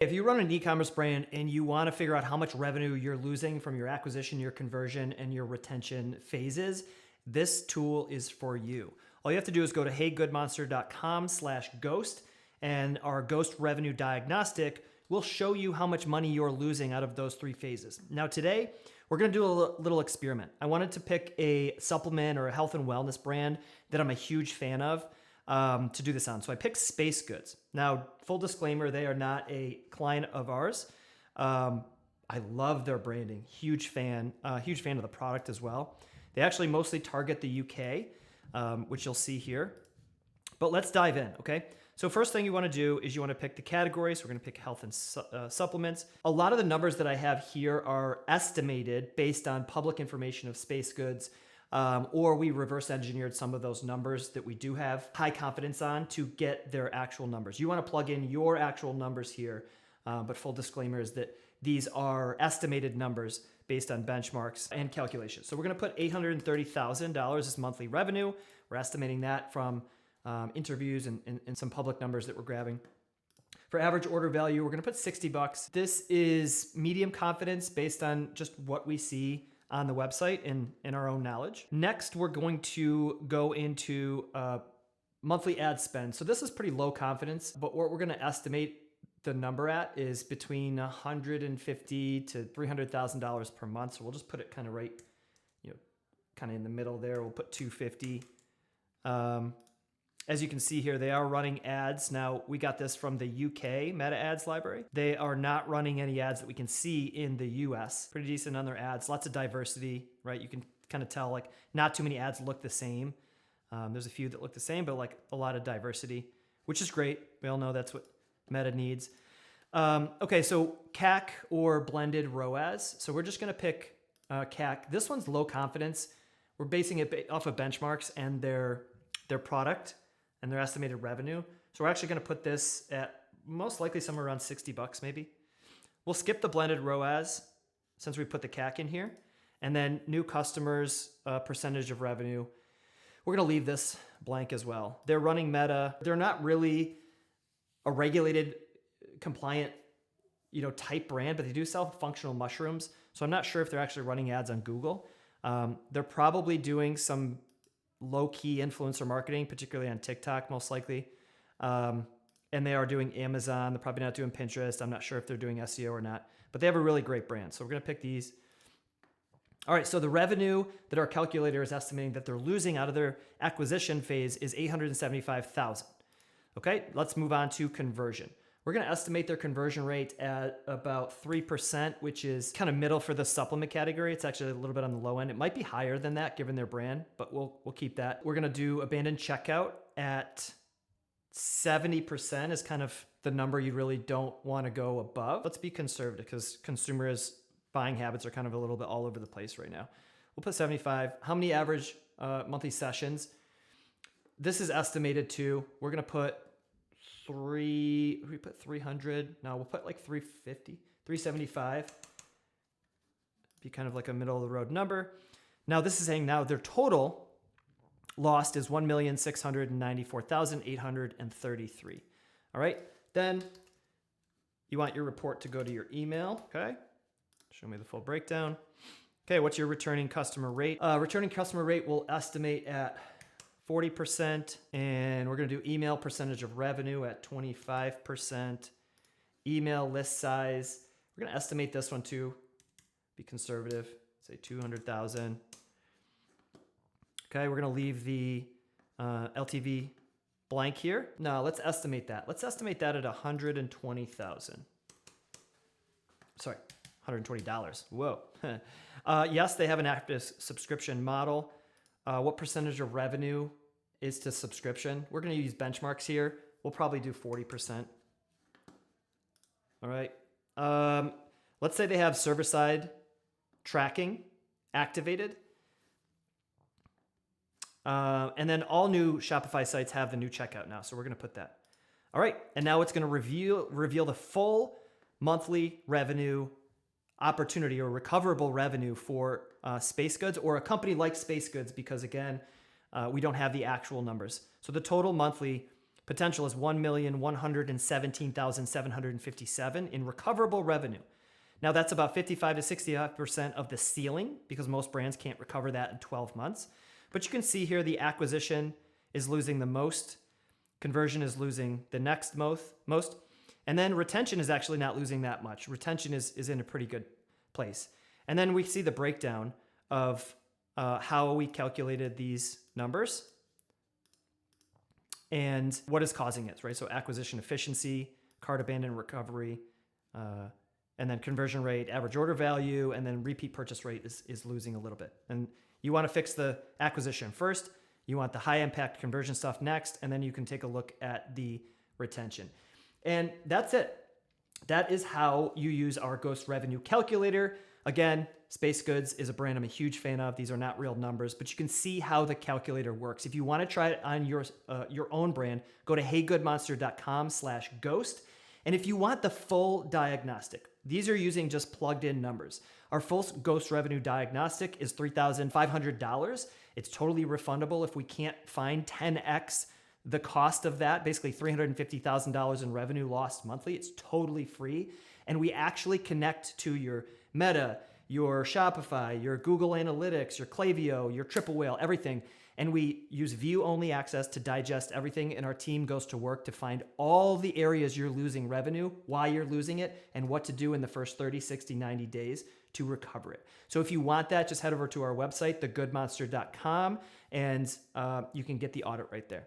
If you run an e-commerce brand and you want to figure out how much revenue you're losing from your acquisition, your conversion, and your retention phases, this tool is for you. All you have to do is go to heygoodmonster.com/ghost, and our ghost revenue diagnostic will show you how much money you're losing out of those three phases. Now today, we're gonna do a little experiment. I wanted to pick a supplement or a health and wellness brand that I'm a huge fan of to do this on. So I picked Space Goods. Now, full disclaimer, they are not a client of ours. I love their branding. Huge fan of the product as well. They actually mostly target the UK, which you'll see here. But let's dive in, okay? So first thing you want to do is you want to pick the category. So we're going to pick health and supplements. A lot of the numbers that I have here are estimated based on public information of Space Goods, or we reverse engineered some of those numbers that we do have high confidence on to get their actual numbers. You want to plug in your actual numbers here, but full disclaimer is that these are estimated numbers based on benchmarks and calculations. So we're going to put $830,000 as monthly revenue. We're estimating that from interviews and some public numbers that we're grabbing. For average order value, we're going to put $60. This is medium confidence based on just what we see on the website and in our own knowledge. Next, we're going to go into monthly ad spend. So this is pretty low confidence, but what we're going to estimate the number at is between $150,000 to $300,000 per month. So we'll just put it kind of right, kind of in the middle there. We'll put 250. As you can see here, they are running ads. Now, we got this from the UK meta ads library. They are not running any ads that we can see in the US. Pretty decent on their ads. Lots of diversity, right? You can kind of tell, like, not too many ads look the same. There's a few that look the same, but like a lot of diversity, which is great. We all know that's what meta needs. Okay, so CAC or blended ROAS. So we're just gonna pick CAC. This one's low confidence. We're basing it off of benchmarks and their product and their estimated revenue. So we're actually gonna put this at most likely somewhere around $60 maybe. We'll skip the blended ROAS since we put the CAC in here. And then new customers, percentage of revenue. We're gonna leave this blank as well. They're running meta. They're not really a regulated, compliant, type brand, but they do sell functional mushrooms. So I'm not sure if they're actually running ads on Google. They're probably doing some low-key influencer marketing, particularly on TikTok, most likely. And they are doing Amazon. They're probably not doing Pinterest. I'm not sure if they're doing SEO or not, but they have a really great brand. So we're gonna pick these. All right, so the revenue that our calculator is estimating that they're losing out of their acquisition phase is $875,000. Okay, let's move on to conversion. We're gonna estimate their conversion rate at about 3%, which is kind of middle for the supplement category. It's actually a little bit on the low end. It might be higher than that given their brand, but we'll keep that. We're gonna do abandoned checkout at 70% is kind of the number you really don't wanna go above. Let's be conservative because consumers' buying habits are kind of a little bit all over the place right now. We'll put 75. How many average monthly sessions? This is estimated to, we're gonna put we put 300. No, we'll put like 350, 375. Be kind of like a middle of the road number. Now this is saying now their total lost is 1,694,833. All right. Then you want your report to go to your email. Okay. Show me the full breakdown. Okay. What's your returning customer rate? Returning customer rate we'll estimate at 40%, and we're going to do email percentage of revenue at 25%. Email list size, we're going to estimate this one too, be conservative, say 200,000. Okay, we're going to leave the LTV blank here. Now let's estimate that. Let's estimate that at 120,000. Sorry, $120. Whoa. Yes, they have an active subscription model. What percentage of revenue is to subscription? We're going to use benchmarks here. We'll probably do 40%. All right. Let's say they have server-side tracking activated. And then all new Shopify sites have the new checkout now. So we're going to put that. All right. And now it's going to reveal the full monthly revenue opportunity or recoverable revenue for Space Goods or a company like Space Goods, because again, we don't have the actual numbers. So the total monthly Potential is 1,117,757 in recoverable revenue. Now that's about 55 to 65% of the ceiling because most brands can't recover that in 12 months. But you can see here the acquisition is losing the most, conversion is losing the next most, and then retention is actually not losing that much. Retention is in a pretty good place. And then we see the breakdown of how we calculated these numbers and what is causing it, right? So acquisition efficiency, cart abandon recovery, and then conversion rate, average order value, and then repeat purchase rate is losing a little bit. And you want to fix the acquisition first. You want the high impact conversion stuff next, and then you can take a look at the retention. And that's it. That is how you use our Ghost Revenue Calculator. Again, Space Goods is a brand I'm a huge fan of. These are not real numbers, but you can see how the calculator works. If you want to try it on your own brand, go to heygoodmonster.com/ghost. And if you want the full diagnostic, these are using just plugged in numbers. Our full Ghost Revenue Diagnostic is $3,500. It's totally refundable if we can't find 10x the cost of that, basically $350,000 in revenue lost monthly. It's totally free. And we actually connect to your Meta, your Shopify, your Google Analytics, your Klaviyo, your Triple Whale, everything. And we use view-only access to digest everything, and our team goes to work to find all the areas you're losing revenue, why you're losing it, and what to do in the first 30, 60, 90 days to recover it. So if you want that, just head over to our website, thegoodmonster.com, and you can get the audit right there.